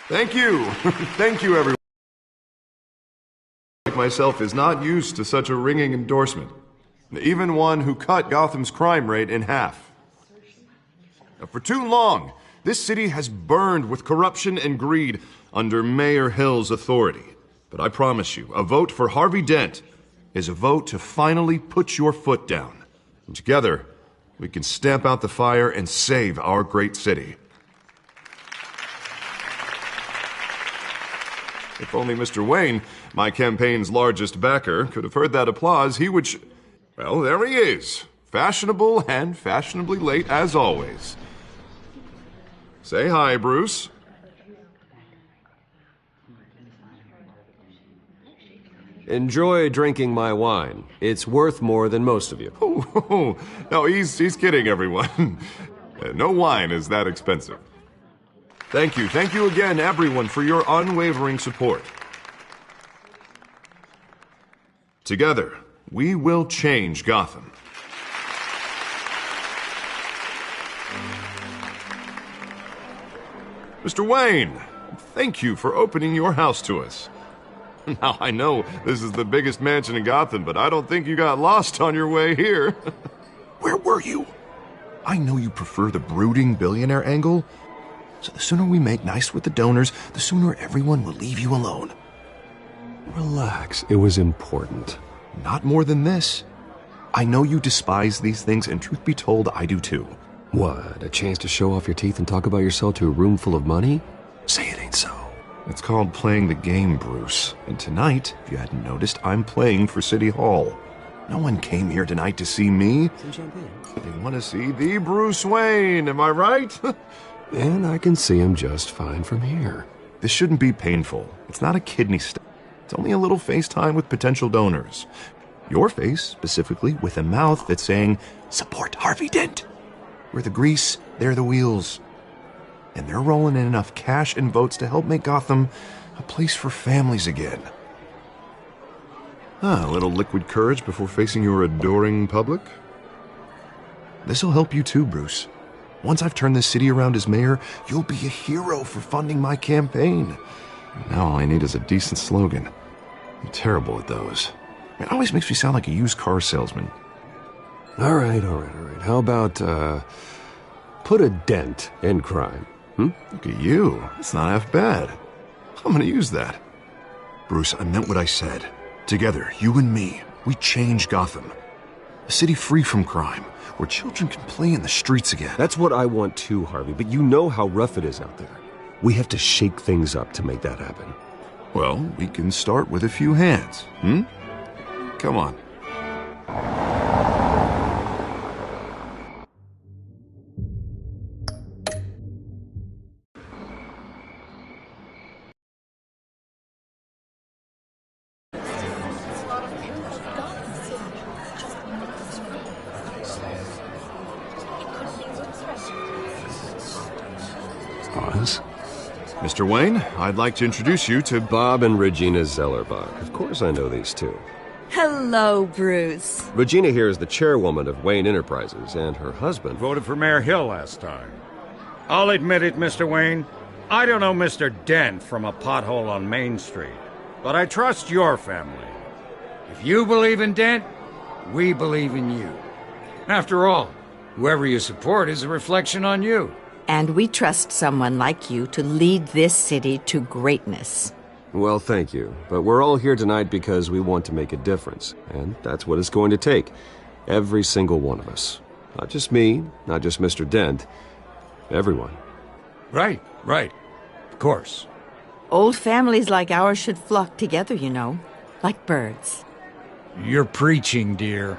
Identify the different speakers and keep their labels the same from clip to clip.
Speaker 1: Thank you. Thank you, everyone. Like myself is not used to such a ringing endorsement. Even one who cut Gotham's crime rate in half. Now, for too long, this city has burned with corruption and greed under Mayor Hill's authority. But I promise you, a vote for Harvey Dent is a vote to finally put your foot down. And together, we can stamp out the fire and save our great city. If only Mr. Wayne, my campaign's largest backer, could have heard that applause, he would well, there he is. Fashionable and fashionably late as always. Say hi, Bruce.
Speaker 2: Enjoy drinking my wine. It's worth more than most of you.
Speaker 1: Oh, no, he's kidding, everyone. No wine is that expensive. Thank you again, everyone, for your unwavering support. Together, we will change Gotham. Mr. Wayne, thank you for opening your house to us. Now, I know this is the biggest mansion in Gotham, but I don't think you got lost on your way here. Where were you? I know you prefer the brooding billionaire angle, so the sooner we make nice with the donors, the sooner everyone will leave you alone.
Speaker 2: Relax, it was important.
Speaker 1: Not more than this. I know you despise these things, and truth be told, I do too.
Speaker 2: What, a chance to show off your teeth and talk about yourself to a room full of money? Say it ain't so.
Speaker 1: It's called playing the game, Bruce. And tonight, if you hadn't noticed, I'm playing for City Hall. No one came here tonight to see me.
Speaker 2: Some champagne.
Speaker 1: They want to see the Bruce Wayne, am I right?
Speaker 2: And I can see him just fine from here.
Speaker 1: This shouldn't be painful. It's not a kidney stone. It's only a little FaceTime with potential donors. Your face, specifically, with a mouth that's saying, support Harvey Dent. We're the grease, they're the wheels. And they're rolling in enough cash and votes to help make Gotham a place for families again. A little liquid courage before facing your adoring public. This'll help you too, Bruce. Once I've turned this city around as mayor, you'll be a hero for funding my campaign. Now all I need is a decent slogan. I'm terrible at those. It always makes me sound like a used car salesman.
Speaker 2: All right. How about, put a dent in crime?
Speaker 1: Look at you. It's not half bad. I'm gonna use that. Bruce, I meant what I said. Together, you and me, we change Gotham. A city free from crime, where children can play in the streets again.
Speaker 2: That's what I want too, Harvey, but you know how rough it is out there. We have to shake things up to make that happen.
Speaker 1: Well, we can start with a few hands, Come on.
Speaker 2: Oz?
Speaker 1: Mr. Wayne, I'd like to introduce you to
Speaker 2: Bob and Regina Zellerbach. Of course I know these two.
Speaker 3: Hello, Bruce.
Speaker 2: Regina here is the chairwoman of Wayne Enterprises, and her husband
Speaker 4: Voted for Mayor Hill last time. I'll admit it, Mr. Wayne. I don't know Mr. Dent from a pothole on Main Street, but I trust your family. If you believe in Dent, we believe in you. After all, whoever you support is a reflection on you.
Speaker 3: And we trust someone like you to lead this city to greatness.
Speaker 2: Well, thank you. But we're all here tonight because we want to make a difference. And that's what it's going to take. Every single one of us. Not just me, not just Mr. Dent. Everyone.
Speaker 4: Right. Of course.
Speaker 3: Old families like ours should flock together, you know, like birds.
Speaker 4: You're preaching, dear.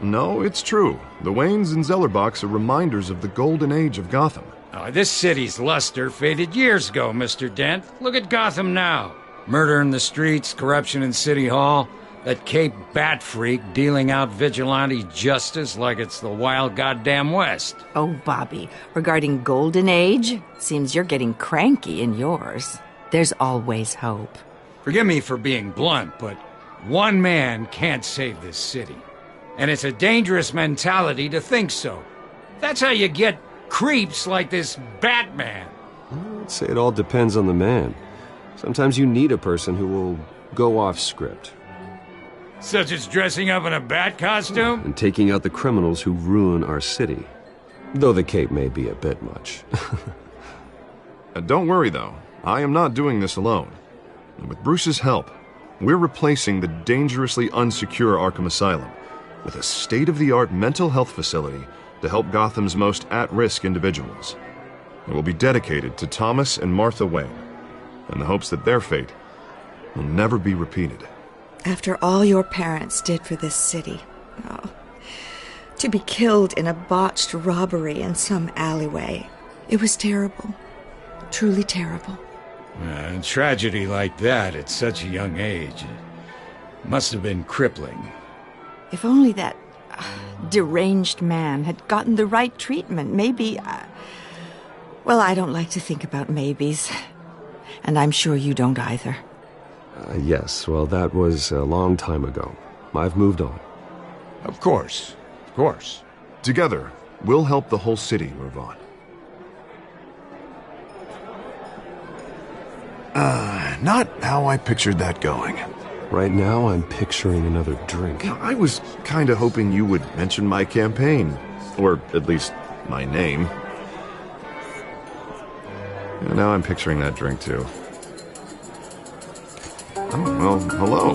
Speaker 1: No, it's true. The Waynes and Zellerbachs are reminders of the golden age of Gotham.
Speaker 4: This city's luster faded years ago, Mr. Dent. Look at Gotham now. Murder in the streets, corruption in City Hall, that Cape Bat freak dealing out vigilante justice like it's the wild goddamn West.
Speaker 3: Oh, Bobby, regarding Golden Age, seems you're getting cranky in yours. There's always hope.
Speaker 4: Forgive me for being blunt, but one man can't save this city. And it's a dangerous mentality to think so. That's how you get creeps like this Batman.
Speaker 2: I'd say it all depends on the man. Sometimes you need a person who will go off script.
Speaker 4: Such as dressing up in a bat costume?
Speaker 2: And taking out the criminals who ruin our city. Though the cape may be a bit much.
Speaker 1: Don't worry, though. I am not doing this alone. And with Bruce's help, we're replacing the dangerously unsecure Arkham Asylum with a state-of-the-art mental health facility to help Gotham's most at-risk individuals. It will be dedicated to Thomas and Martha Wayne, in the hopes that their fate will never be repeated.
Speaker 5: After all your parents did for this city, to be killed in a botched robbery in some alleyway, it was terrible. Truly terrible.
Speaker 4: A tragedy like that at such a young age must have been crippling.
Speaker 3: If only that deranged man had gotten the right treatment, maybe... well, I don't like to think about maybes. And I'm sure you don't either.
Speaker 2: Yes, well, that was a long time ago. I've moved on.
Speaker 4: Of course. Of course.
Speaker 1: Together, we'll help the whole city move on. Not how I pictured that going.
Speaker 2: Right now, I'm picturing another drink.
Speaker 1: I was kind of hoping you would mention my campaign. Or at least my name. And now I'm picturing that drink, too. Oh, well, hello.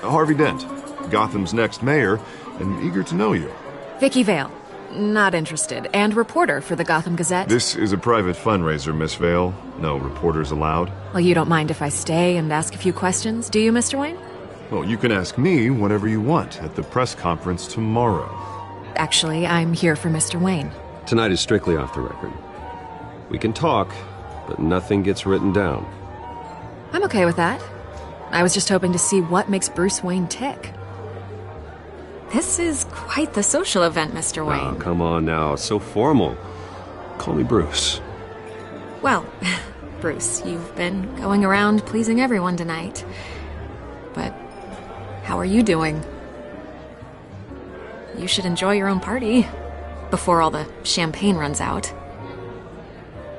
Speaker 1: Harvey Dent, Gotham's next mayor, and eager to know you.
Speaker 6: Vicky Vale. Not interested. And reporter for the Gotham Gazette.
Speaker 1: This is a private fundraiser, Miss Vale. No reporters allowed.
Speaker 6: Well, you don't mind if I stay and ask a few questions, do you, Mr. Wayne?
Speaker 1: Well, you can ask me whatever you want at the press conference tomorrow.
Speaker 6: Actually, I'm here for Mr. Wayne.
Speaker 2: Tonight is strictly off the record. We can talk, but nothing gets written down.
Speaker 6: I'm okay with that. I was just hoping to see what makes Bruce Wayne tick. This is quite the social event, Mr. Wayne.
Speaker 2: Oh, come on now. It's so formal. Call me Bruce.
Speaker 6: Well, Bruce, you've been going around pleasing everyone tonight. But how are you doing? You should enjoy your own party before all the champagne runs out.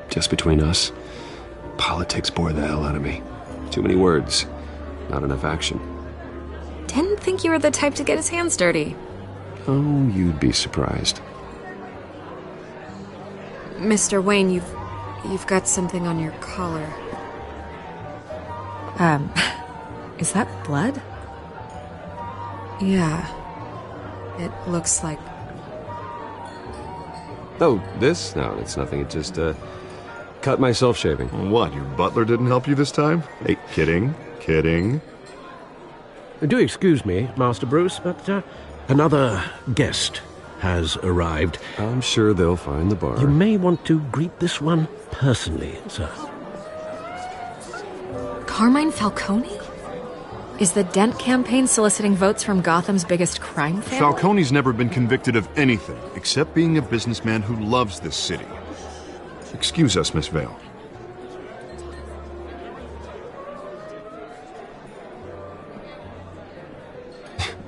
Speaker 2: Just between us, politics bore the hell out of me. Too many words, not enough action.
Speaker 6: Didn't think you were the type to get his hands dirty.
Speaker 2: Oh, you'd be surprised.
Speaker 6: Mr. Wayne, you've got something on your collar. Is that blood? Yeah. It looks like...
Speaker 2: Oh, this? No, it's nothing. It just, cut myself shaving.
Speaker 1: What, your butler didn't help you this time? Hey, kidding.
Speaker 7: Do excuse me, Master Bruce, but another guest has arrived.
Speaker 2: I'm sure they'll find the bar.
Speaker 7: You may want to greet this one personally, sir.
Speaker 6: Carmine Falcone? Is the Dent campaign soliciting votes from Gotham's biggest crime family?
Speaker 1: Falcone's never been convicted of anything except being a businessman who loves this city. Excuse us, Miss Vale.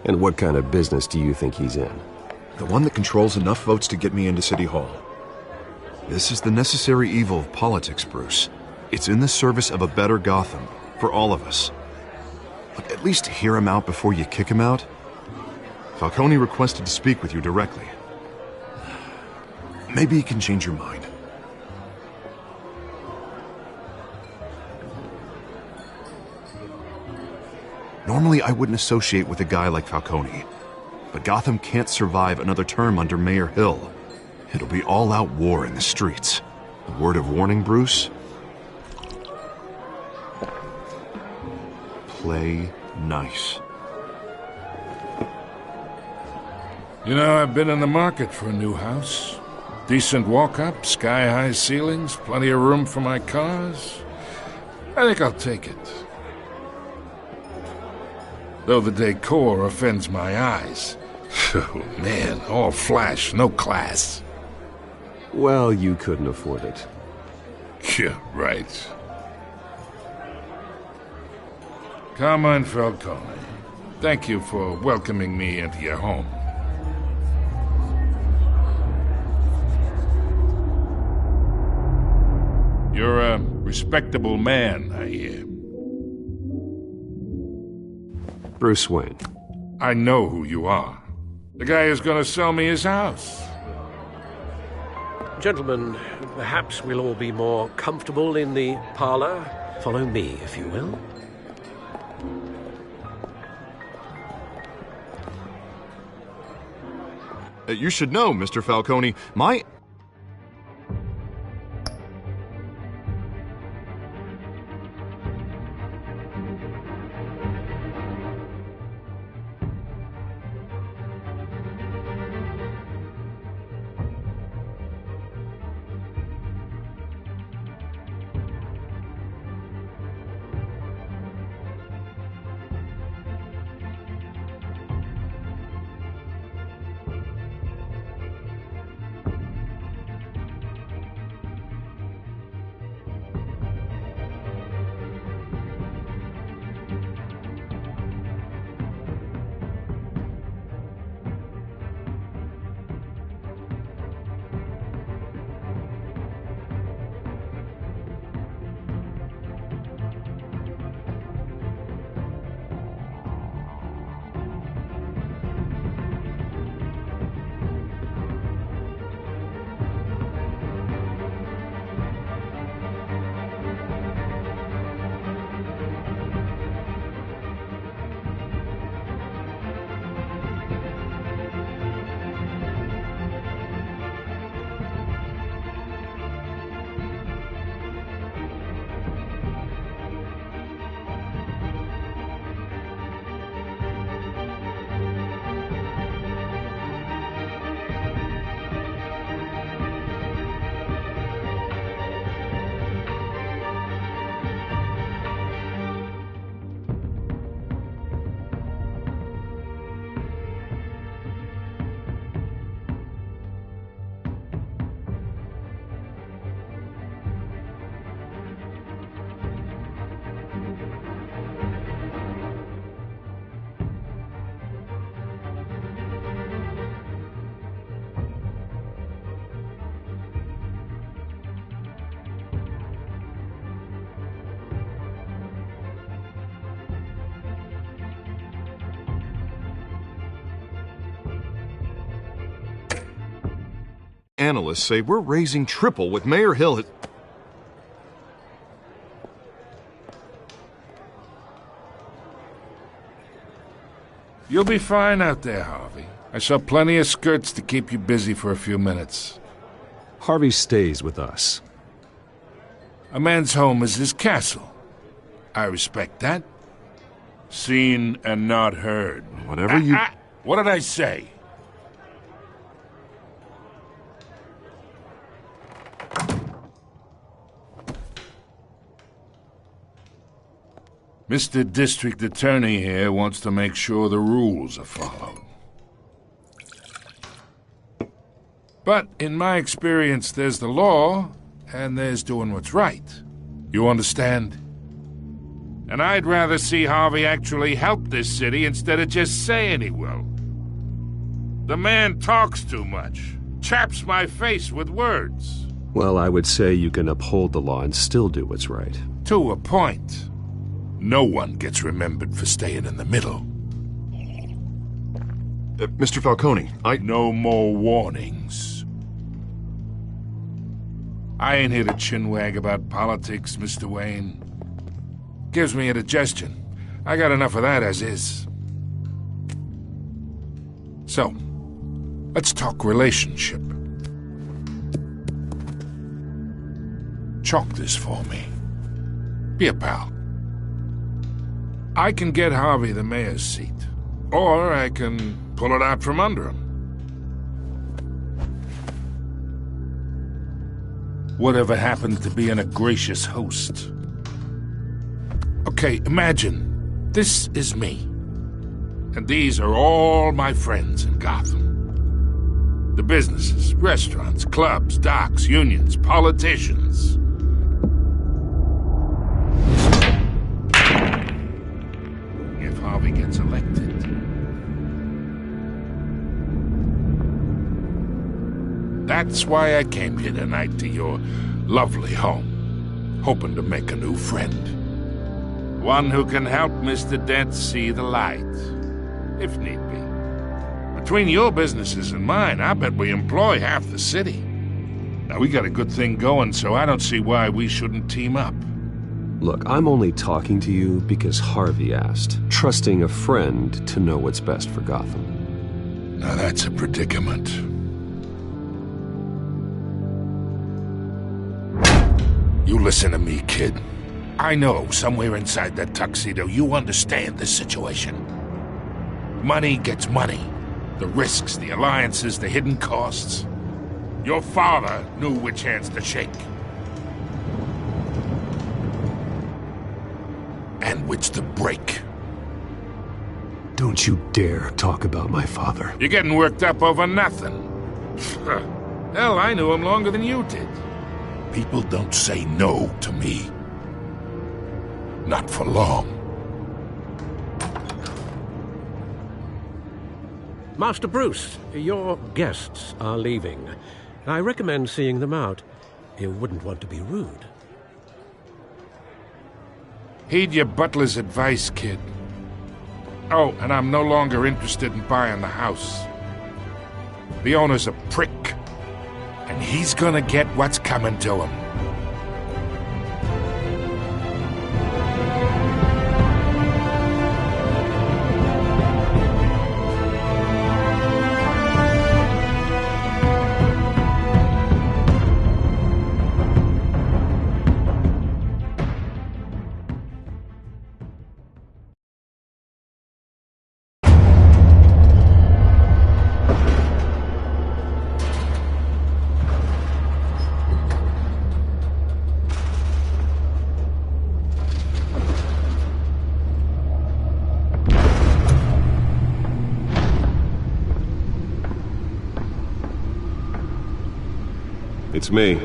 Speaker 2: And what kind of business do you think he's in?
Speaker 1: The one that controls enough votes to get me into City Hall. This is the necessary evil of politics, Bruce. It's in the service of a better Gotham, for all of us. Look, at least hear him out before you kick him out. Falcone requested to speak with you directly. Maybe he can change your mind. Normally, I wouldn't associate with a guy like Falcone. But Gotham can't survive another term under Mayor Hill. It'll be all-out war in the streets. A word of warning, Bruce? Play nice.
Speaker 8: You know, I've been in the market for a new house. Decent walk-up, sky-high ceilings, plenty of room for my cars. I think I'll take it. Though the decor offends my eyes. Oh, man, all flash, no class.
Speaker 2: Well, you couldn't afford it.
Speaker 8: Yeah, right. Carmine Falcone, thank you for welcoming me into your home. Respectable man, I hear.
Speaker 2: Bruce Wayne.
Speaker 8: I know who you are. The guy who's gonna sell me his house.
Speaker 7: Gentlemen, perhaps we'll all be more comfortable in the parlor. Follow me, if you will.
Speaker 1: You should know, Mr. Falcone, my... Analysts say we're raising triple with Mayor Hill.
Speaker 8: You'll be fine out there, Harvey. I saw plenty of skirts to keep you busy for a few minutes.
Speaker 2: Harvey stays with us.
Speaker 8: A man's home is his castle. I respect that. Seen and not heard.
Speaker 1: Whatever you...
Speaker 8: What did I say? Mr. District Attorney here wants to make sure the rules are followed. But in my experience, there's the law, and there's doing what's right. You understand? And I'd rather see Harvey actually help this city instead of just saying he will. The man talks too much, chaps my face with words.
Speaker 2: Well, I would say you can uphold the law and still do what's right.
Speaker 8: To a point. No one gets remembered for staying in the middle.
Speaker 1: Mr. Falcone,
Speaker 8: No more warnings. I ain't here to chinwag about politics, Mr. Wayne. Gives me indigestion. I got enough of that as is. So, let's talk relationship. Chalk this for me. Be a pal. I can get Harvey the mayor's seat, or I can pull it out from under him. Whatever happened to being a gracious host? Okay, imagine this is me, and these are all my friends in Gotham. The businesses, restaurants, clubs, docks, unions, politicians. If Harvey gets elected, that's why I came here tonight to your lovely home. hoping to make a new friend. One who can help Mr. Dent see the light, if need be. Between your businesses and mine, I bet we employ half the city. Now, we got a good thing going, so I don't see why we shouldn't team up.
Speaker 2: Look, I'm only talking to you because Harvey asked, trusting a friend to know what's best for Gotham.
Speaker 8: Now that's a predicament. You listen to me, kid. I know somewhere inside that tuxedo you understand this situation. Money gets money. The risks, the alliances, the hidden costs. Your father knew which hands to shake. And which to break.
Speaker 2: Don't you dare talk about my father.
Speaker 8: You're getting worked up over nothing. Hell, I knew him longer than you did. People don't say no to me. Not for long.
Speaker 7: Master Bruce, your guests are leaving. I recommend seeing them out. You wouldn't want to be rude.
Speaker 8: Heed your butler's advice, kid. Oh, and I'm no longer interested in buying the house. The owner's a prick, and he's gonna get what's coming to him.
Speaker 2: It's me.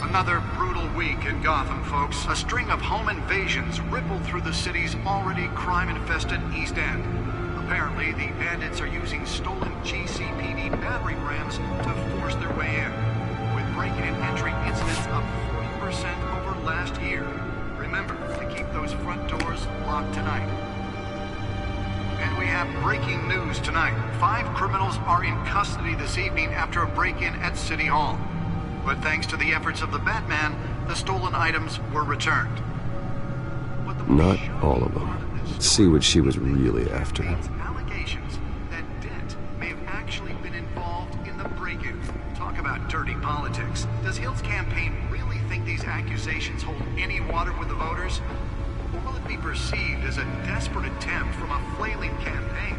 Speaker 9: Another brutal week in Gotham, folks. A string of home invasions rippled through the city's already crime-infested East End. Apparently, the bandits are using stolen GCPD battering rams to force their way in, with break-in and entry incidents up 40% over last year. Remember to keep those front doors locked tonight. And we have breaking news tonight. 5 criminals are in custody this evening after a break-in at City Hall. But thanks to the efforts of the Batman, the stolen items were returned.
Speaker 2: Not all of them. Let's see what she was really after.
Speaker 9: Allegations that Dent may have actually been involved in the break-in. Talk about dirty politics. Does Hill's campaign really think these accusations hold any water with the voters? Or will it be perceived as a desperate attempt from a flailing campaign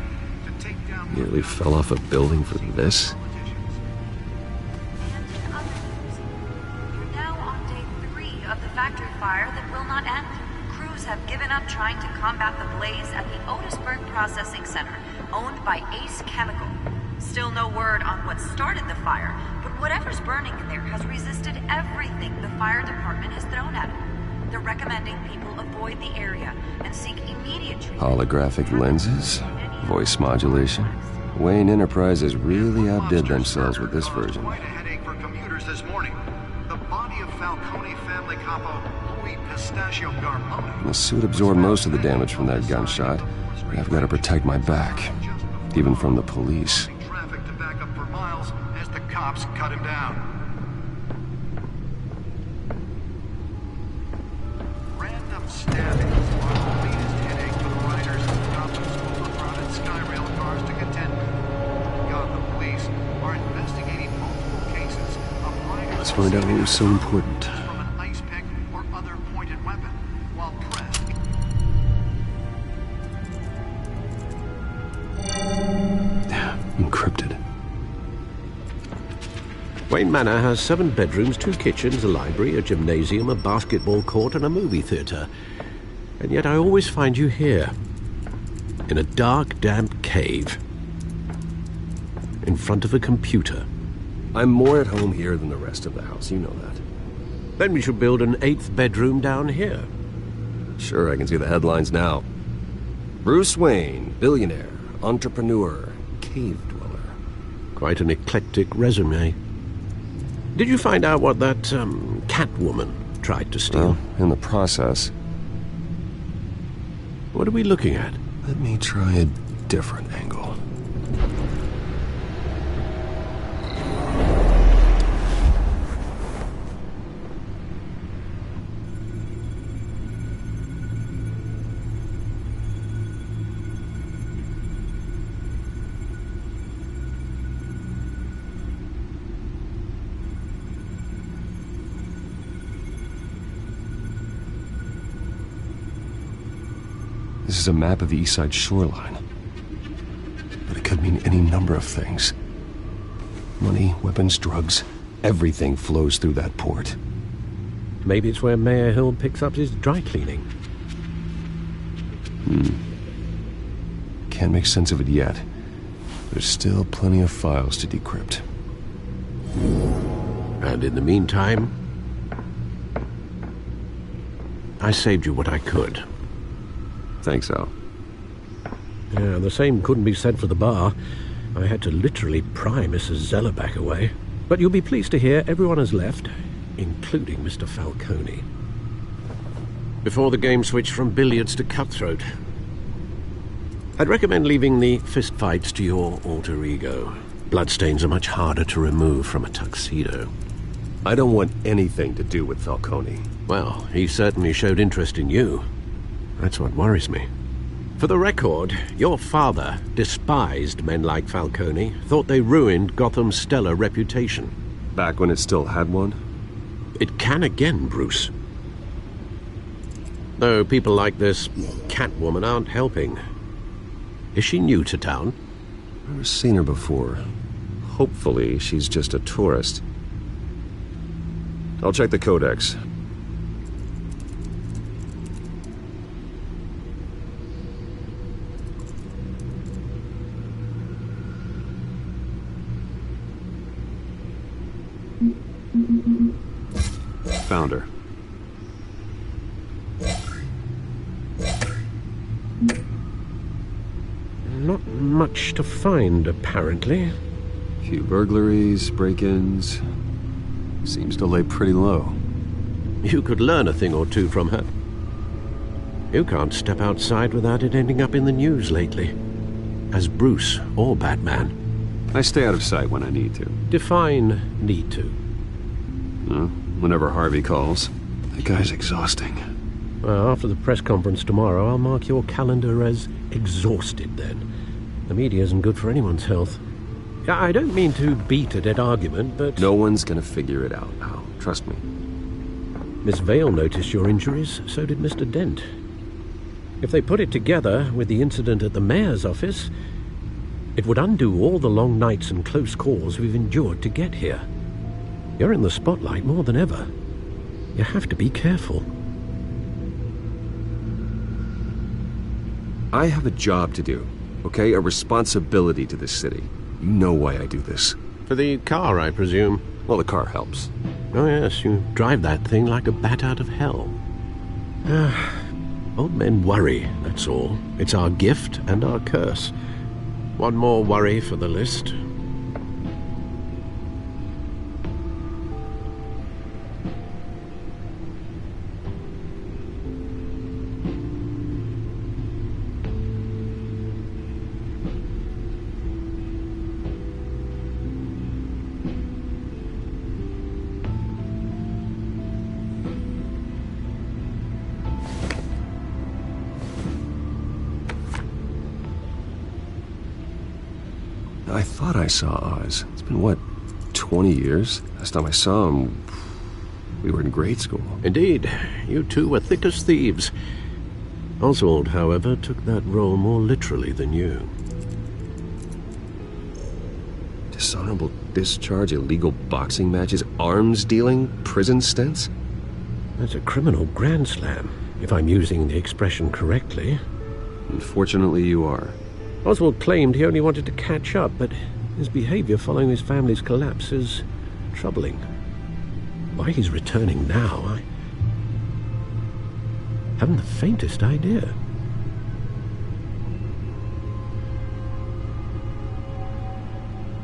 Speaker 9: to take down...
Speaker 2: Nearly fell off a building for this?
Speaker 10: Factory fire that will not end. Crews have given up trying to combat the blaze at the Otisburg Processing Center, owned by Ace Chemical. Still no word on what started the fire, but whatever's burning in there has resisted everything the fire department has thrown at it. They're recommending people avoid the area and seek immediate treatment.
Speaker 2: Holographic lenses? Voice modulation? Wayne Enterprises really outdid themselves with this version.
Speaker 9: Quite a headache for commuters this morning. The body of Falcone family capo Louis Pistachio Garmone.
Speaker 2: The suit absorbed most of the damage from that gunshot. I've got to protect my back, even from the police.
Speaker 9: Traffic to back up for miles as the cops cut him down. Random stabbings are the latest headache for the riders of Gotham's overcrowded Skyrail cars to contend with. Gotham police are investigating multiple cases of riders.
Speaker 2: Let's find out what was so important.
Speaker 9: From an ice pick or other pointed weapon, while pressed.
Speaker 2: Encrypted. Wait.
Speaker 7: Wayne Manor has 7 bedrooms, 2 kitchens, a library, a gymnasium, a basketball court, and a movie theatre. And yet I always find you here, in a dark, damp cave, in front of a computer.
Speaker 2: I'm more at home here than the rest of the house, you know that.
Speaker 7: Then we should build an 8th bedroom down here.
Speaker 2: Sure, I can see the headlines now. Bruce Wayne, billionaire, entrepreneur, cave dweller.
Speaker 7: Quite an eclectic resume. Did you find out what that, Catwoman tried to steal?
Speaker 2: Well, in the process.
Speaker 7: What are we looking at?
Speaker 2: Let me try a different angle. This is a map of the East Side shoreline. But it could mean any number of things. Money, weapons, drugs, everything flows through that port.
Speaker 7: Maybe it's where Mayor Hill picks up his dry cleaning.
Speaker 2: Can't make sense of it yet. There's still plenty of files to decrypt.
Speaker 7: And in the meantime, I saved you what I could.
Speaker 2: Thanks, Al.
Speaker 7: Yeah, the same couldn't be said for the bar. I had to literally pry Mrs. Zellerback away. But you'll be pleased to hear everyone has left, including Mr. Falcone. Before the game switched from billiards to cutthroat. I'd recommend leaving the fistfights to your alter ego. Bloodstains are much harder to remove from a tuxedo.
Speaker 2: I don't want anything to do with Falcone.
Speaker 7: Well, he certainly showed interest in you. That's what worries me. For the record, your father despised men like Falcone, thought they ruined Gotham's stellar reputation.
Speaker 2: Back when it still had one?
Speaker 7: It can again, Bruce. Though people like this Catwoman aren't helping. Is she new to town?
Speaker 2: Never seen her before. Hopefully, she's just a tourist. I'll check the codex. Found her.
Speaker 7: Not much to find, apparently.
Speaker 2: Few burglaries, break-ins. Seems to lay pretty low.
Speaker 7: You could learn a thing or two from her. You can't step outside without it ending up in the news lately. As Bruce or Batman.
Speaker 2: I stay out of sight when I need to.
Speaker 7: Define need to.
Speaker 2: Whenever Harvey calls. That guy's exhausting.
Speaker 7: Well, after the press conference tomorrow, I'll mark your calendar as exhausted then. The media isn't good for anyone's health. I don't mean to beat a dead argument, but...
Speaker 2: No one's gonna figure it out, Al. Trust me.
Speaker 7: Miss Vale noticed your injuries, so did Mr. Dent. If they put it together with the incident at the mayor's office, it would undo all the long nights and close calls we've endured to get here. You're in the spotlight more than ever. You have to be careful.
Speaker 2: I have a job to do, okay? A responsibility to this city. You know why I do this.
Speaker 7: For the car, I presume.
Speaker 2: Well, the car helps.
Speaker 7: Oh yes, you drive that thing like a bat out of hell. Old men worry, that's all. It's our gift and our curse. One more worry for the list.
Speaker 2: I thought I saw Oz. It's been, what, 20 years? Last time I saw him, we were in grade school.
Speaker 7: Indeed. You two were thick as thieves. Oswald, however, took that role more literally than you.
Speaker 2: Dishonorable discharge illegal boxing matches, arms dealing, prison stints?
Speaker 7: That's a criminal grand slam, if I'm using the expression correctly.
Speaker 2: Unfortunately, you are.
Speaker 7: Oswald claimed he only wanted to catch up, but his behavior following his family's collapse is troubling. Why he's returning now, I haven't the faintest idea.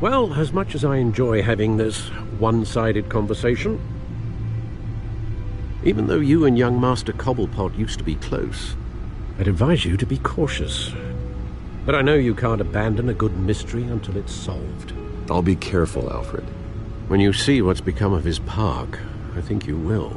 Speaker 7: Well, as much as I enjoy having this one-sided conversation, even though you and young Master Cobblepot used to be close, I'd advise you to be cautious. But I know you can't abandon a good mystery until it's solved.
Speaker 2: I'll be careful, Alfred.
Speaker 7: When you see what's become of his park, I think you will.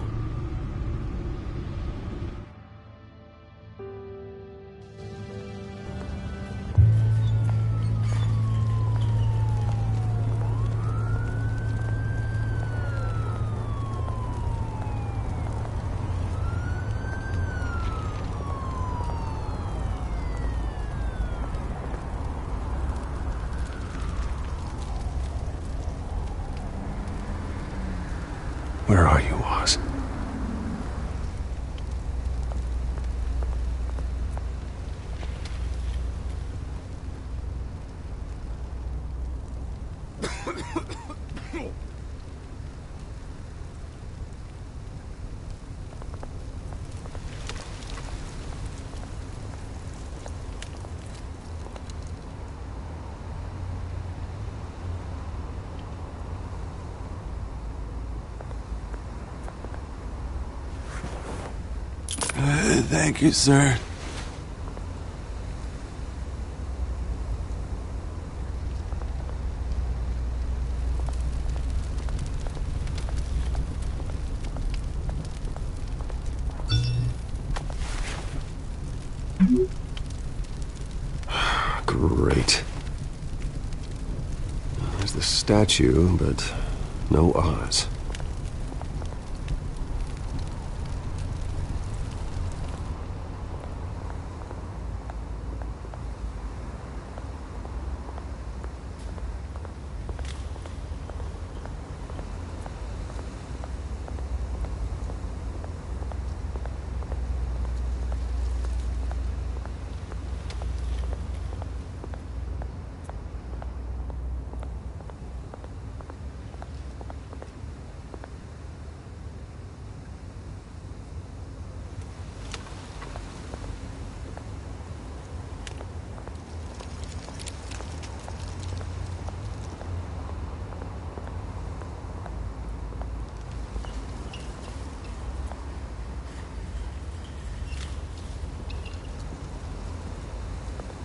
Speaker 2: Where are you, Oz?
Speaker 11: Thank you, sir.
Speaker 2: Great. There's the statue, but no Oz.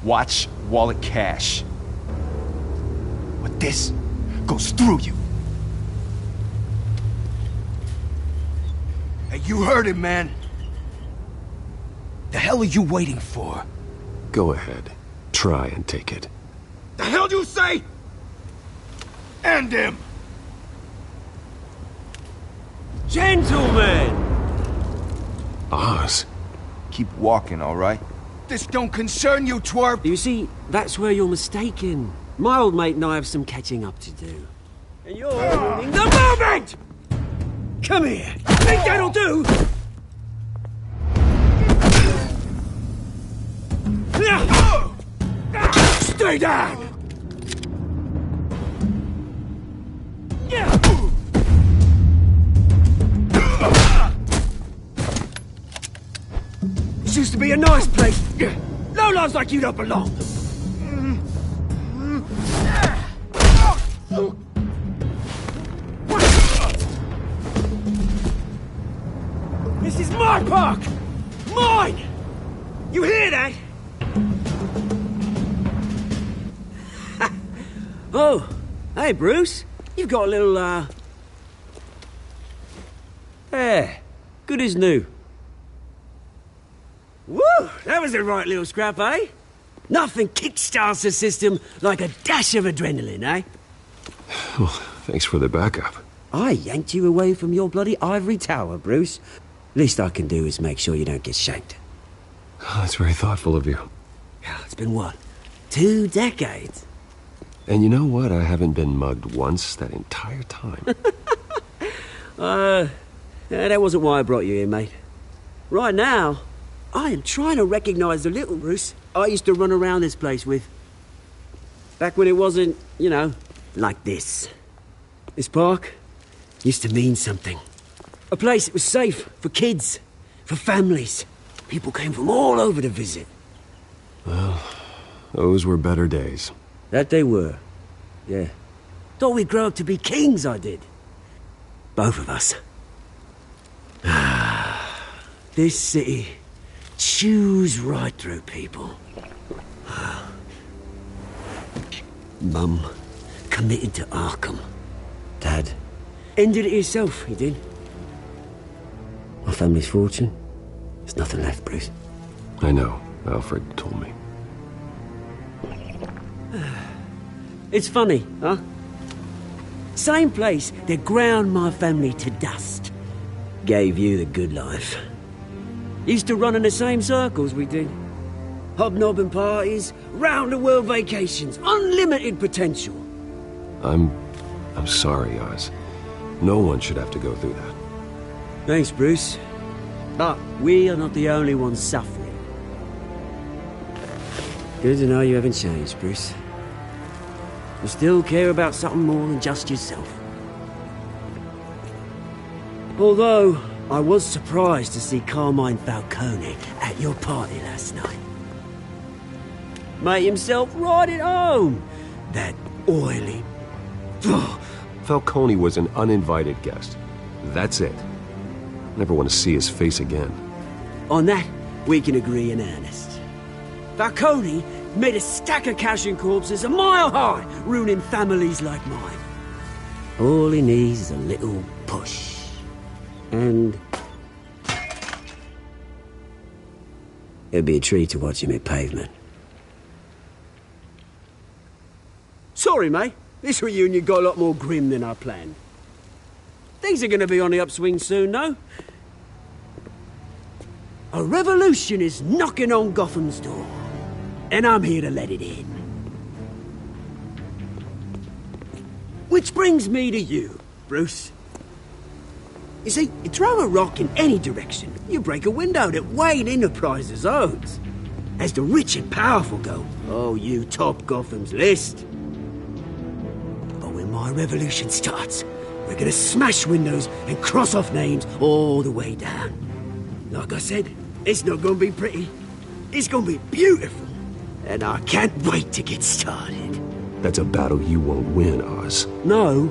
Speaker 11: Watch wallet cash. What this goes through you. Hey, you heard him, man. The hell are you waiting for?
Speaker 2: Go ahead. Try and take it.
Speaker 11: The hell do you say? End him!
Speaker 12: Gentlemen!
Speaker 2: Oz.
Speaker 11: Keep walking, all right? This don't concern you, twerp!
Speaker 12: You see, that's where you're mistaken. My old mate and I have some catching up to do. And you're ruining the moment! Come here! Think that'll do? Stay down! This used to be a nice place. No lives like you don't belong. This is my park! Mine! You hear that? Oh, hey, Bruce. You've got a little, There. Good as new. Woo! That was a right little scrap, eh? Nothing kickstarts the system like a dash of adrenaline, eh?
Speaker 2: Well, thanks for the backup.
Speaker 12: I yanked you away from your bloody ivory tower, Bruce. Least I can do is make sure you don't get shanked.
Speaker 2: Oh, that's very thoughtful of you.
Speaker 12: Yeah, it's been what? 2 decades?
Speaker 2: And you know what? I haven't been mugged once that entire time.
Speaker 12: That wasn't why I brought you here, mate. Right now, I am trying to recognize the little Bruce I used to run around this place with. Back when it wasn't, you know, like this. This park used to mean something. A place that was safe for kids, for families. People came from all over to visit.
Speaker 2: Well, those were better days.
Speaker 12: That they were, yeah. Thought we'd grow up to be kings, I did. Both of us. This city chews right through people. Mum committed to Arkham. Dad ended it himself, he did. My family's fortune, there's nothing left, Bruce.
Speaker 2: I know. Alfred told me.
Speaker 12: It's funny, huh? Same place that ground my family to dust gave you the good life. Used to run in the same circles we did. Hobnobbing parties, round-the-world vacations, unlimited potential.
Speaker 2: I'm sorry, Oz. No one should have to go through that.
Speaker 12: Thanks, Bruce. But we are not the only ones suffering. Good to know you haven't changed, Bruce. You still care about something more than just yourself. Although, I was surprised to see Carmine Falcone at your party last night. Made himself right at home. That oily...
Speaker 2: Falcone was an uninvited guest. That's it. Never want to see his face again.
Speaker 12: On that, we can agree in earnest. Falcone made a stack of cash and corpses a mile high, ruining families like mine. All he needs is a little push. And... it'd be a treat to watch him hit pavement. Sorry, mate. This reunion got a lot more grim than I planned. Things are gonna be on the upswing soon, though. A revolution is knocking on Gotham's door. And I'm here to let it in. Which brings me to you, Bruce. You see, you throw a rock in any direction, you break a window that Wayne Enterprises owns. As the rich and powerful go, oh, you top Gotham's list. But when my revolution starts, we're gonna smash windows and cross off names all the way down. Like I said, it's not gonna be pretty. It's gonna be beautiful. And I can't wait to get started.
Speaker 2: That's a battle you won't win, Oz.
Speaker 12: No.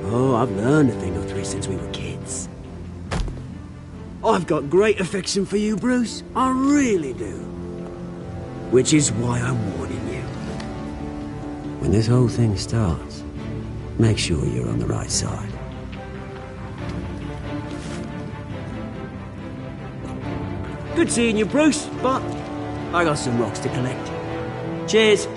Speaker 12: Oh, I've learned a thing or three since we were kids. I've got great affection for you, Bruce. I really do. Which is why I'm warning you. When this whole thing starts, make sure you're on the right side. Good seeing you, Bruce, but I got some rocks to collect. Cheers.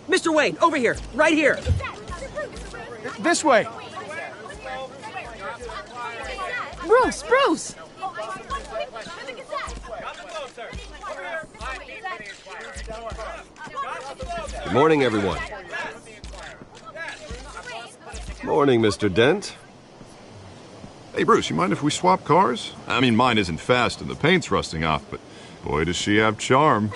Speaker 13: Mr. Wayne, over here. Right here.
Speaker 11: This way.
Speaker 6: Bruce!
Speaker 2: Good morning, everyone. Morning, Mr. Dent.
Speaker 1: Hey, Bruce, you mind if we swap cars? I mean, mine isn't fast and the paint's rusting off, but boy, does she have charm.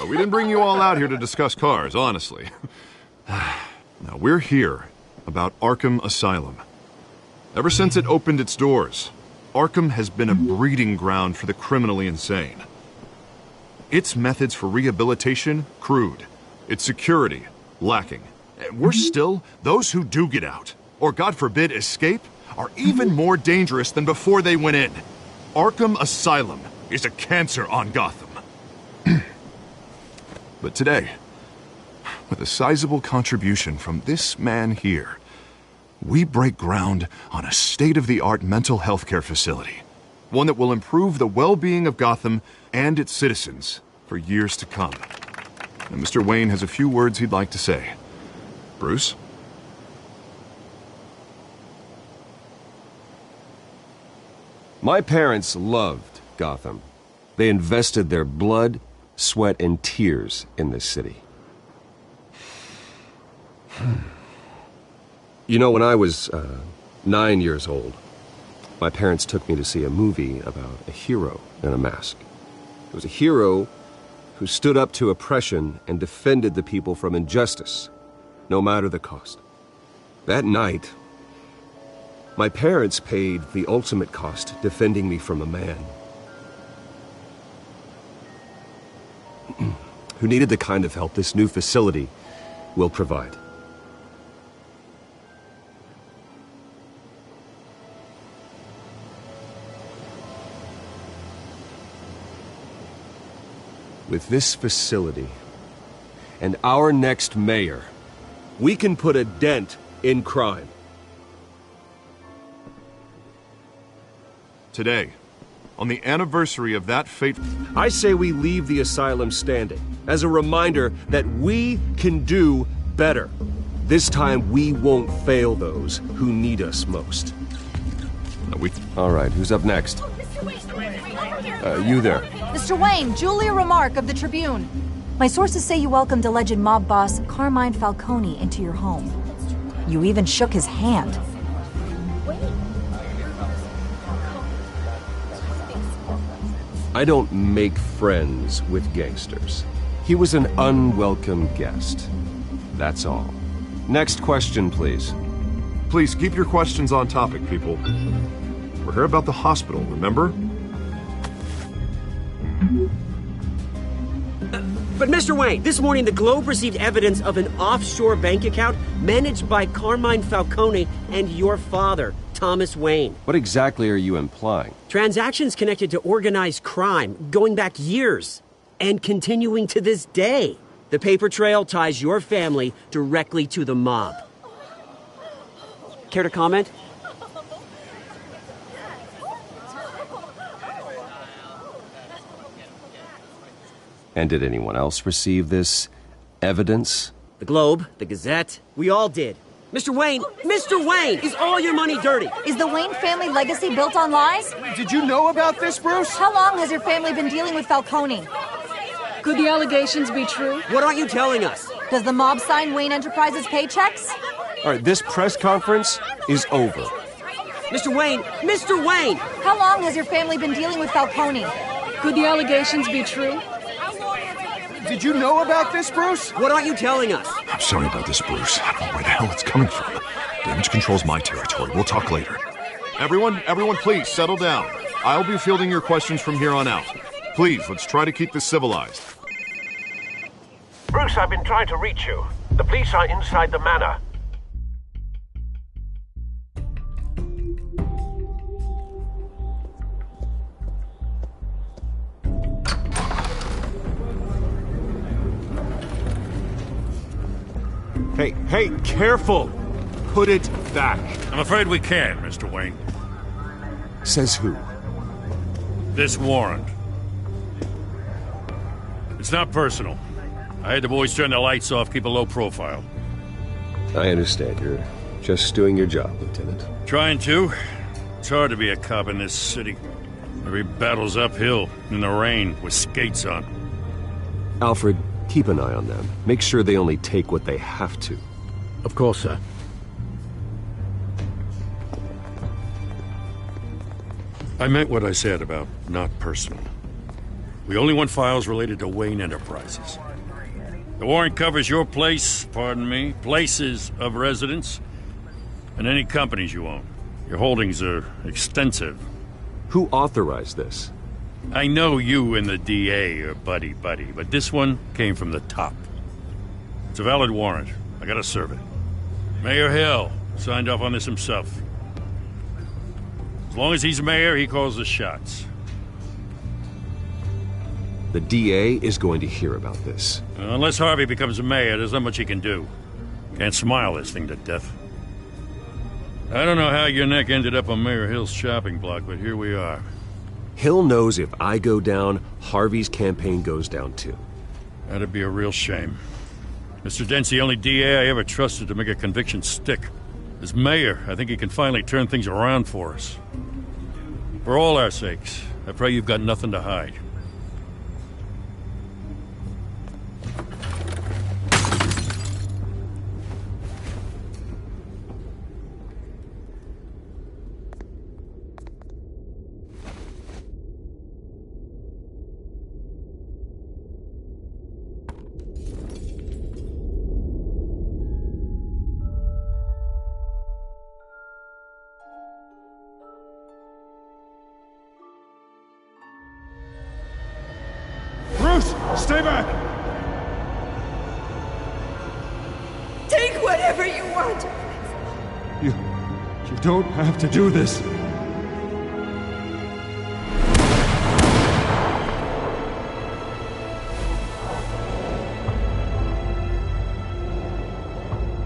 Speaker 1: We didn't bring you all out here to discuss cars, honestly. Now, we're here about Arkham Asylum. Ever since it opened its doors, Arkham has been a breeding ground for the criminally insane. Its methods for rehabilitation, crude. Its security, lacking. And worse still, those who do get out, or God forbid escape, are even more dangerous than before they went in. Arkham Asylum is a cancer on Gotham. But today, with a sizable contribution from this man here, we break ground on a state-of-the-art mental health care facility. One that will improve the well-being of Gotham and its citizens for years to come. And Mr. Wayne has a few words he'd like to say. Bruce?
Speaker 2: My parents loved Gotham. They invested their blood, sweat, and tears in this city. You know, when I was 9 years old, my parents took me to see a movie about a hero in a mask. It was a hero who stood up to oppression and defended the people from injustice, no matter the cost. That night, my parents paid the ultimate cost defending me from a man who needed the kind of help this new facility will provide. With this facility and our next mayor, we can put a dent in crime.
Speaker 1: Today, on the anniversary of that fateful...
Speaker 2: I say we leave the asylum standing as a reminder that we can do better. This time we won't fail those who need us most. All right, who's up next? You there.
Speaker 14: Mr. Wayne, Julia Remark of the Tribune. My sources say you welcomed alleged mob boss Carmine Falcone into your home. You even shook his hand.
Speaker 2: I don't make friends with gangsters. He was an unwelcome guest. That's all. Next question, please.
Speaker 1: Please keep your questions on topic, people. We're here about the hospital, remember?
Speaker 12: But Mr. Wayne, this morning the Globe received evidence of an offshore bank account managed by Carmine Falcone and your father, Thomas Wayne.
Speaker 2: What exactly are you implying?
Speaker 12: Transactions connected to organized crime going back years and continuing to this day. The paper trail ties your family directly to the mob. Care to comment?
Speaker 2: And did anyone else receive this evidence?
Speaker 12: The Globe, the Gazette, we all did. Mr. Wayne, is all your money dirty?
Speaker 14: Is the Wayne family legacy built on lies?
Speaker 11: Did you know about this, Bruce?
Speaker 14: How long has your family been dealing with Falcone?
Speaker 15: Could the allegations be true?
Speaker 12: What aren't you telling us?
Speaker 14: Does the mob sign Wayne Enterprises paychecks?
Speaker 2: All right, this press conference is over.
Speaker 12: Mr. Wayne!
Speaker 14: How long has your family been dealing with Falcone?
Speaker 15: Could the allegations be true?
Speaker 11: Did you know about this, Bruce?
Speaker 12: What aren't you telling us?
Speaker 1: I'm sorry about this, Bruce. I don't know where the hell it's coming from. Damage control's my territory. We'll talk later. Everyone, please, settle down. I'll be fielding your questions from here on out. Please, let's try to keep this civilized.
Speaker 16: Bruce, I've been trying to reach you. The police are inside the manor.
Speaker 2: Hey, careful! Put it back.
Speaker 4: I'm afraid we can't, Mr. Wayne.
Speaker 2: Says who?
Speaker 4: This warrant. It's not personal. I had the boys turn the lights off, keep a low profile.
Speaker 2: I understand. You're just doing your job, Lieutenant.
Speaker 4: Trying to. It's hard to be a cop in this city. Every battle's uphill, in the rain, with skates on.
Speaker 2: Alfred, keep an eye on them. Make sure they only take what they have to.
Speaker 7: Of course, sir.
Speaker 4: I meant what I said about not personal. We only want files related to Wayne Enterprises. The warrant covers your places of residence, and any companies you own. Your holdings are extensive.
Speaker 2: Who authorized this?
Speaker 17: I know you and the DA are buddy-buddy, but this one came from the top. It's a valid warrant. I gotta serve it. Mayor Hill signed off on this himself. As long as he's mayor, he calls the shots.
Speaker 2: The DA is going to hear about this.
Speaker 17: Unless Harvey becomes a mayor, there's not much he can do. Can't smile this thing to death. I don't know how your neck ended up on Mayor Hill's shopping block, but here we are.
Speaker 2: Hill knows if I go down, Harvey's campaign goes down too.
Speaker 17: That'd be a real shame. Mr. Dent's the only DA I ever trusted to make a conviction stick. As mayor, I think he can finally turn things around for us. For all our sakes, I pray you've got nothing to hide.
Speaker 11: Stay back!
Speaker 5: Take whatever you want.
Speaker 11: You don't have to do this.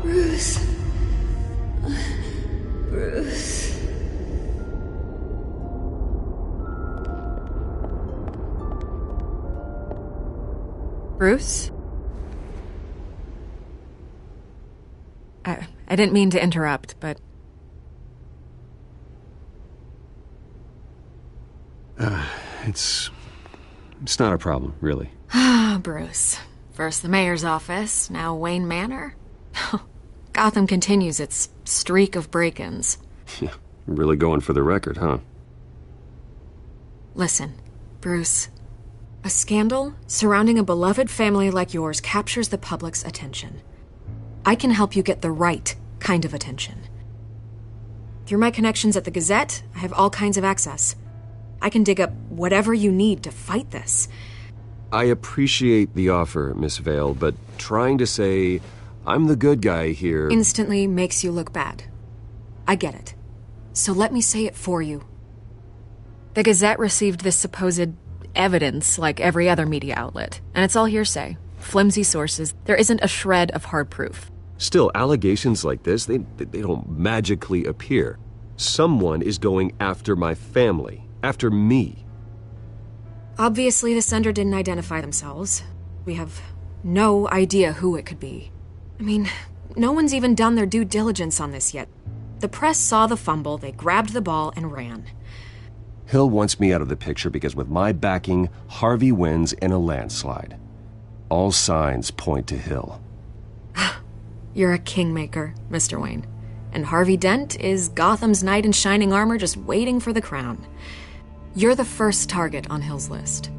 Speaker 5: Bruce. Bruce.
Speaker 6: Bruce? I didn't mean to interrupt, but...
Speaker 2: It's not a problem, really.
Speaker 6: Ah, Bruce. First the mayor's office, now Wayne Manor. Gotham continues its streak of break-ins.
Speaker 2: Yeah, really going for the record, huh?
Speaker 6: Listen, Bruce. A scandal surrounding a beloved family like yours captures the public's attention. I can help you get the right kind of attention. Through my connections at the Gazette, I have all kinds of access. I can dig up whatever you need to fight this.
Speaker 2: I appreciate the offer, Miss Vale, but trying to say I'm the good guy here...
Speaker 6: instantly makes you look bad. I get it. So let me say it for you. The Gazette received this supposed evidence like every other media outlet, and it's all hearsay. Flimsy sources. There isn't a shred of hard proof.
Speaker 2: Still, allegations like this, they don't magically appear. Someone is going after my family, after me.
Speaker 6: Obviously, the sender didn't identify themselves. We have no idea who it could be. I mean, no one's even done their due diligence on this yet. The press saw the fumble, they grabbed the ball and ran.
Speaker 2: Hill wants me out of the picture because with my backing, Harvey wins in a landslide. All signs point to Hill.
Speaker 6: You're a kingmaker, Mr. Wayne. And Harvey Dent is Gotham's knight in shining armor just waiting for the crown. You're the first target on Hill's list.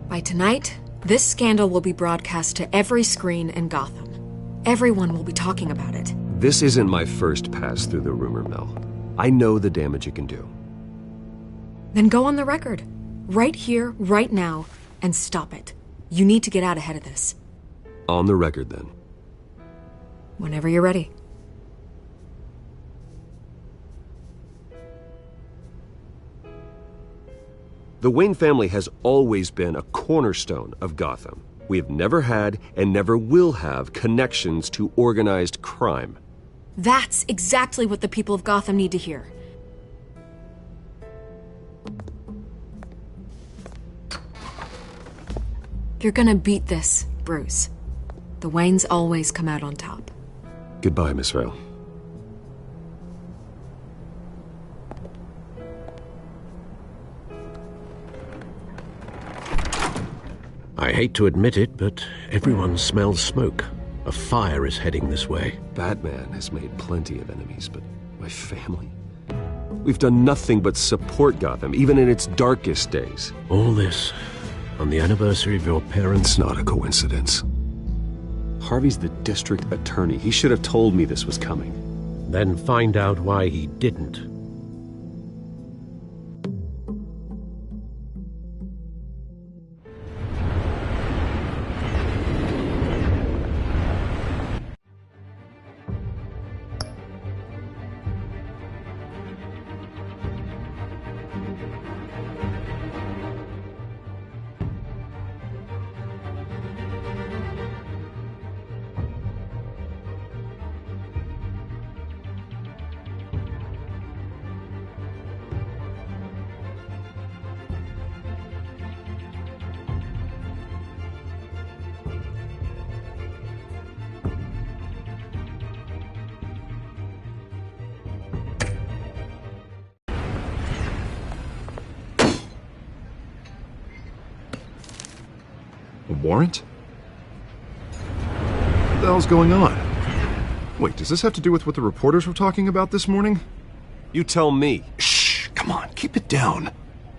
Speaker 6: By tonight, this scandal will be broadcast to every screen in Gotham. Everyone will be talking about it.
Speaker 2: This isn't my first pass through the rumor mill. I know the damage it can do.
Speaker 6: Then go on the record. Right here, right now, and stop it. You need to get out ahead of this.
Speaker 2: On the record, then.
Speaker 6: Whenever you're ready.
Speaker 2: The Wayne family has always been a cornerstone of Gotham. We have never had and never will have connections to organized crime.
Speaker 6: That's exactly what the people of Gotham need to hear. You're gonna beat this, Bruce. The Waynes always come out on top.
Speaker 2: Goodbye, Miss Vale.
Speaker 7: I hate to admit it, but everyone smells smoke. A fire is heading this way.
Speaker 2: Batman has made plenty of enemies, but my family? We've done nothing but support Gotham, even in its darkest days.
Speaker 7: All this on the anniversary of your parents'...
Speaker 2: It's not a coincidence. Harvey's the district attorney. He should have told me this was coming.
Speaker 7: Then find out why he didn't.
Speaker 1: warrant? What the hell's going on? Wait, does this have to do with what the reporters were talking about this morning?
Speaker 2: You tell me.
Speaker 1: Shh, come on, keep it down.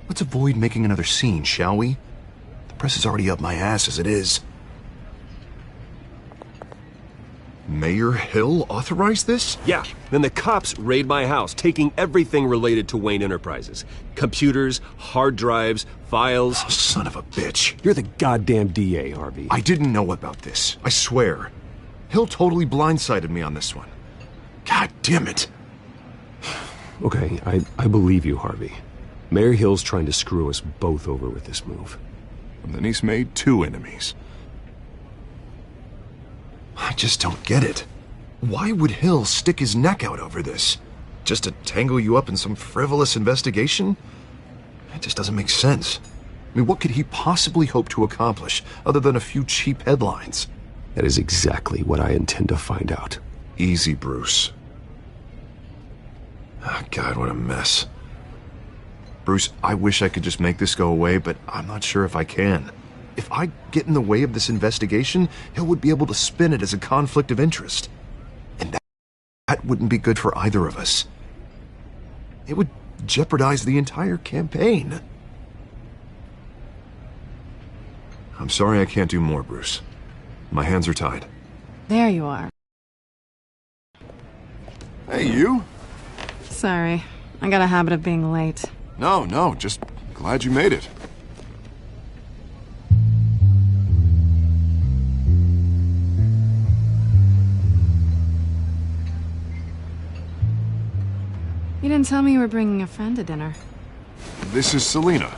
Speaker 1: Let's avoid making another scene, shall we? The press is already up my ass as it is. Mayor Hill authorized this?
Speaker 2: Yeah. Then the cops raid my house, taking everything related to Wayne Enterprises. Computers, hard drives, files.
Speaker 1: Oh, son of a bitch.
Speaker 2: You're the goddamn DA, Harvey.
Speaker 1: I didn't know about this. I swear. Hill totally blindsided me on this one. God damn it.
Speaker 2: Okay, I believe you, Harvey. Mayor Hill's trying to screw us both over with this move.
Speaker 1: And then he's made 2 enemies. I just don't get it. Why would Hill stick his neck out over this? Just to tangle you up in some frivolous investigation? It just doesn't make sense. I mean, what could he possibly hope to accomplish other than a few cheap headlines?
Speaker 2: That is exactly what I intend to find out.
Speaker 1: Easy, Bruce. Oh, God, what a mess. Bruce, I wish I could just make this go away, but I'm not sure if I can. If I get in the way of this investigation, Hill would be able to spin it as a conflict of interest. And that wouldn't be good for either of us. It would jeopardize the entire campaign. I'm sorry I can't do more, Bruce. My hands are tied.
Speaker 15: There you are.
Speaker 1: Hey, you?
Speaker 15: Sorry. I got a habit of being late.
Speaker 1: No, just glad you made it.
Speaker 15: You didn't tell me you were bringing a friend to dinner.
Speaker 1: This is Selina.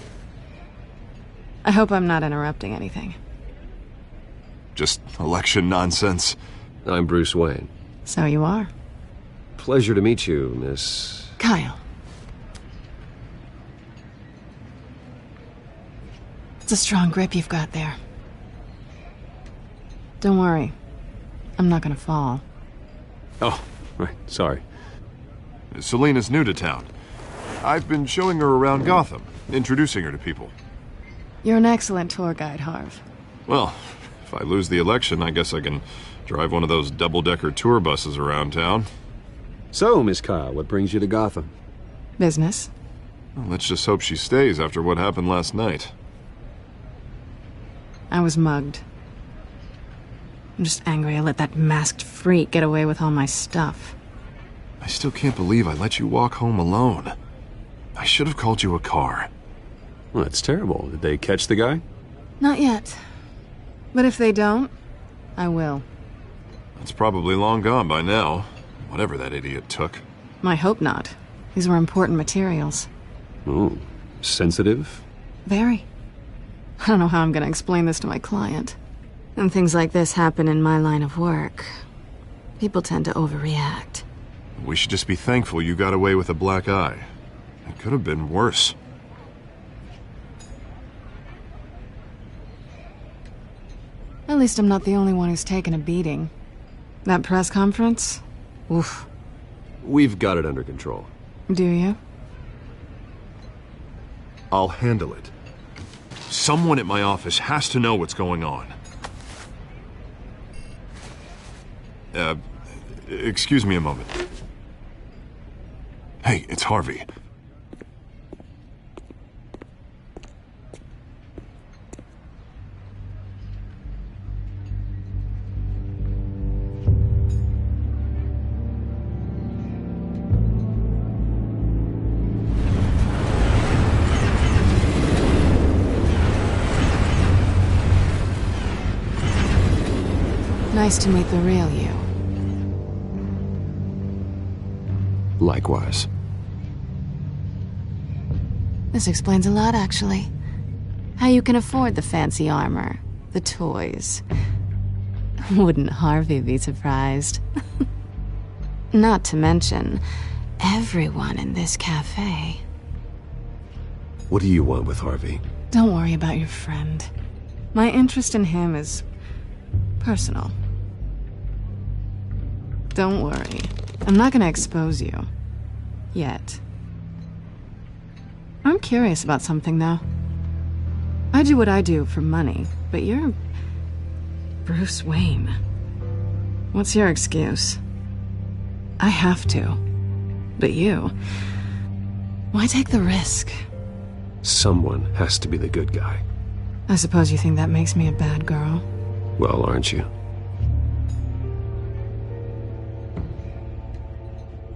Speaker 15: I hope I'm not interrupting anything.
Speaker 1: Just election nonsense.
Speaker 2: I'm Bruce Wayne.
Speaker 15: So you are.
Speaker 2: Pleasure to meet you, Miss...
Speaker 15: Kyle. It's a strong grip you've got there. Don't worry. I'm not gonna fall.
Speaker 2: Oh, right, sorry.
Speaker 1: Selina's new to town. I've been showing her around Gotham, introducing her to people.
Speaker 15: You're an excellent tour guide, Harv.
Speaker 1: Well, if I lose the election, I guess I can drive one of those double-decker tour buses around town.
Speaker 2: So, Miss Kyle, what brings you to Gotham?
Speaker 15: Business.
Speaker 1: Well, let's just hope she stays after what happened last night.
Speaker 15: I was mugged. I'm just angry I let that masked freak get away with all my stuff.
Speaker 1: I still can't believe I let you walk home alone. I should have called you a car.
Speaker 2: Well, that's terrible. Did they catch the guy?
Speaker 15: Not yet. But if they don't, I will.
Speaker 1: It's probably long gone by now, whatever that idiot took.
Speaker 15: I hope not. These were important materials.
Speaker 2: Ooh, sensitive?
Speaker 15: Very. I don't know how I'm going to explain this to my client. And things like this happen in my line of work. People tend to overreact.
Speaker 1: We should just be thankful you got away with a black eye. It could have been worse.
Speaker 15: At least I'm not the only one who's taken a beating. That press conference? Oof.
Speaker 2: We've got it under control.
Speaker 15: Do you?
Speaker 1: I'll handle it. Someone at my office has to know what's going on. Excuse me a moment. Hey, it's Harvey.
Speaker 15: Nice to meet the real you.
Speaker 2: Likewise.
Speaker 15: This explains a lot, actually. How you can afford the fancy armor, the toys. Wouldn't Harvey be surprised? Not to mention, everyone in this cafe.
Speaker 2: What do you want with Harvey?
Speaker 15: Don't worry about your friend. My interest in him is personal. Don't worry. I'm not gonna expose you. Yet. I'm curious about something, though. I do what I do for money, but you're Bruce Wayne. What's your excuse? I have to. But you... why take the risk?
Speaker 2: Someone has to be the good guy.
Speaker 15: I suppose you think that makes me a bad girl?
Speaker 2: Well, aren't you?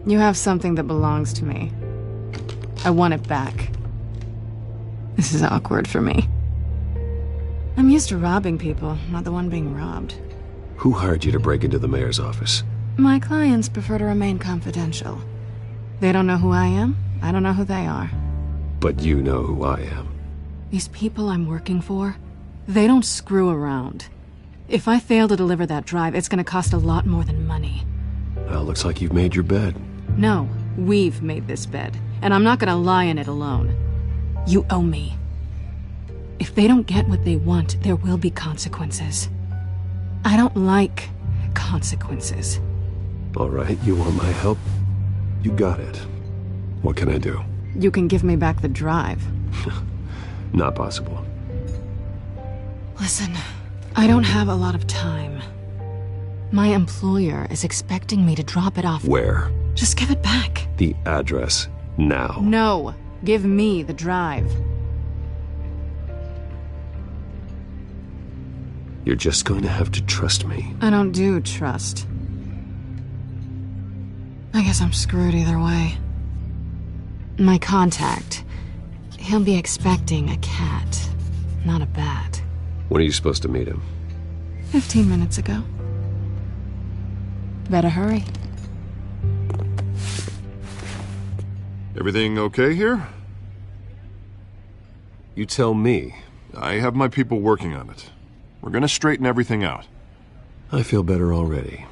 Speaker 15: You have something that belongs to me. I want it back. This is awkward for me. I'm used to robbing people, not the one being robbed.
Speaker 2: Who hired you to break into the mayor's office?
Speaker 15: My clients prefer to remain confidential. They don't know who I am, I don't know who they are.
Speaker 2: But you know who I am.
Speaker 15: These people I'm working for, they don't screw around. If I fail to deliver that drive, it's gonna cost a lot more than money.
Speaker 2: Well, looks like you've made your bed.
Speaker 15: No, we've made this bed, and I'm not gonna lie in it alone. You owe me. If they don't get what they want, there will be consequences. I don't like consequences.
Speaker 2: All right, you want my help? You got it. What can I do?
Speaker 15: You can give me back the drive.
Speaker 2: Not possible.
Speaker 15: Listen, I don't have a lot of time. My employer is expecting me to drop it off.
Speaker 2: Where?
Speaker 15: Just give it back.
Speaker 2: The address, now.
Speaker 15: No, give me the drive.
Speaker 2: You're just going to have to trust me.
Speaker 15: I don't do trust. I guess I'm screwed either way. My contact, he'll be expecting a cat, not a bat.
Speaker 2: When are you supposed to meet him?
Speaker 15: 15 minutes ago. Better hurry.
Speaker 1: Everything okay here?
Speaker 2: You tell me.
Speaker 1: I have my people working on it. We're gonna straighten everything out.
Speaker 2: I feel better already.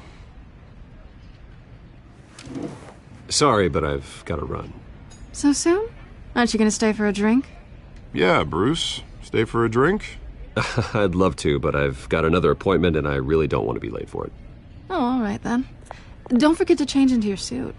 Speaker 2: Sorry, but I've got to run.
Speaker 15: So soon? Aren't you gonna stay for a drink?
Speaker 1: Yeah, Bruce. Stay for a drink?
Speaker 2: I'd love to, but I've got another appointment and I really don't want to be late for it.
Speaker 15: Oh, all right then. Don't forget to change into your suit.